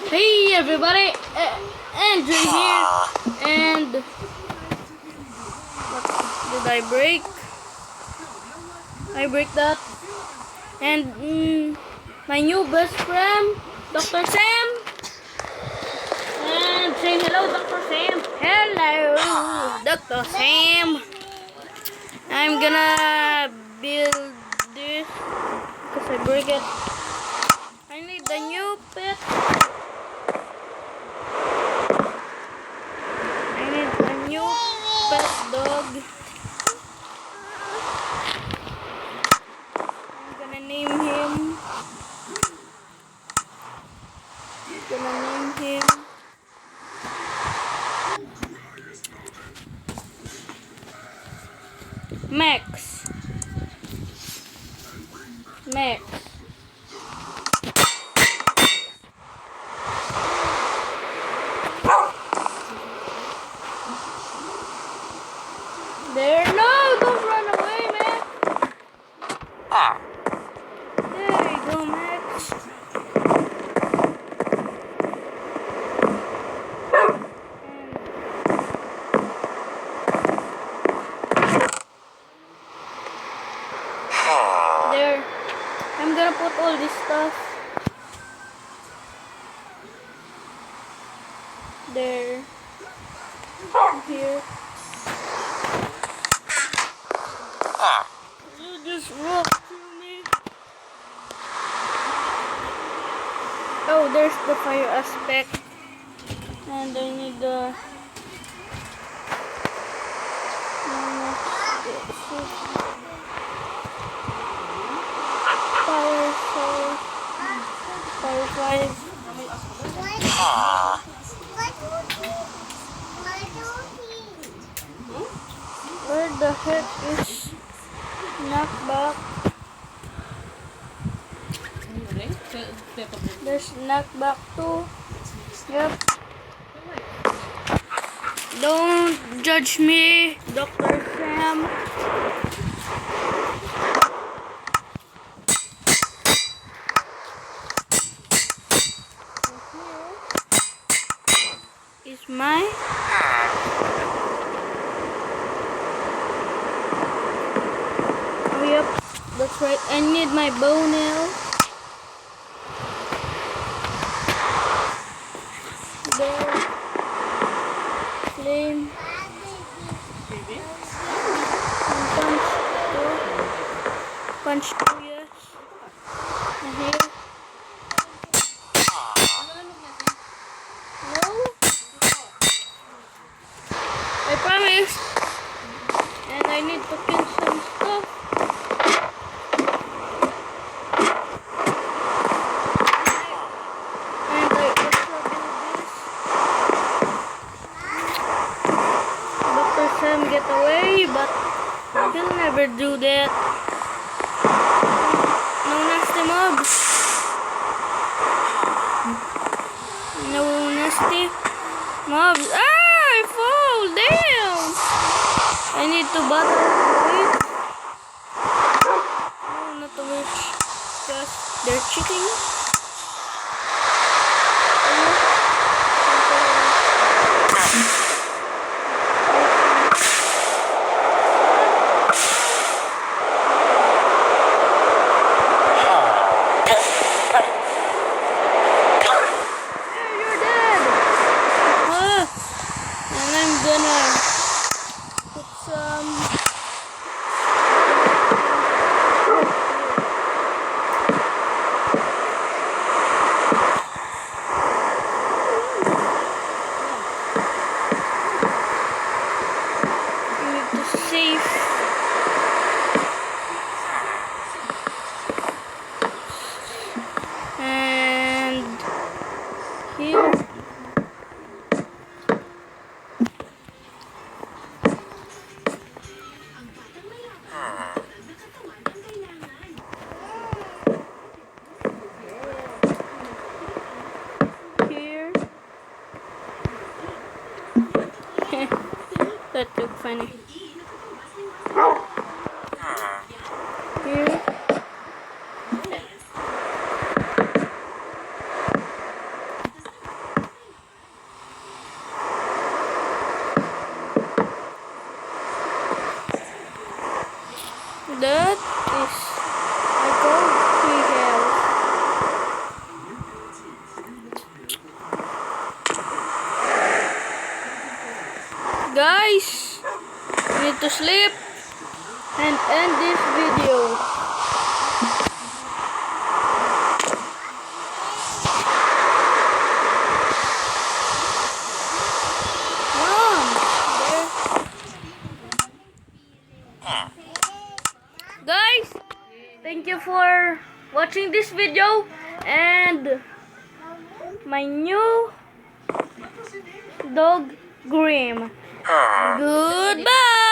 Hey everybody, Andrew here, and what did I break? I break that, and my new best friend, Dr. Sam, and say hello, Dr. Sam. Hello, Dr. Sam. I'm gonna build this because I break it. I need the new pet. New pet dog. I'm gonna name him. Max. Max. There, no, don't run away, man. There you go, Max. And there, I'm gonna put all this stuff. There. Here. You just walk through me. Oh, there's the fire aspect. And I need the power source. Power 5. Where the heck is knockback? There's knockback too. Yep. Don't judge me, Dr. Sam. Here is my yep, that's right. I need my bow nail. There. Flame. And punch 2. Yes. And here. No. I promise. And I need to kill some stuff. Get away, but he'll never do that. No nasty mobs. No nasty mobs. Ah, I fall down. I need to battle the witch. No, not the witch. Because they're cheating. That looked funny. Here. Guys, thank you for watching this video and my new dog Grim. Goodbye.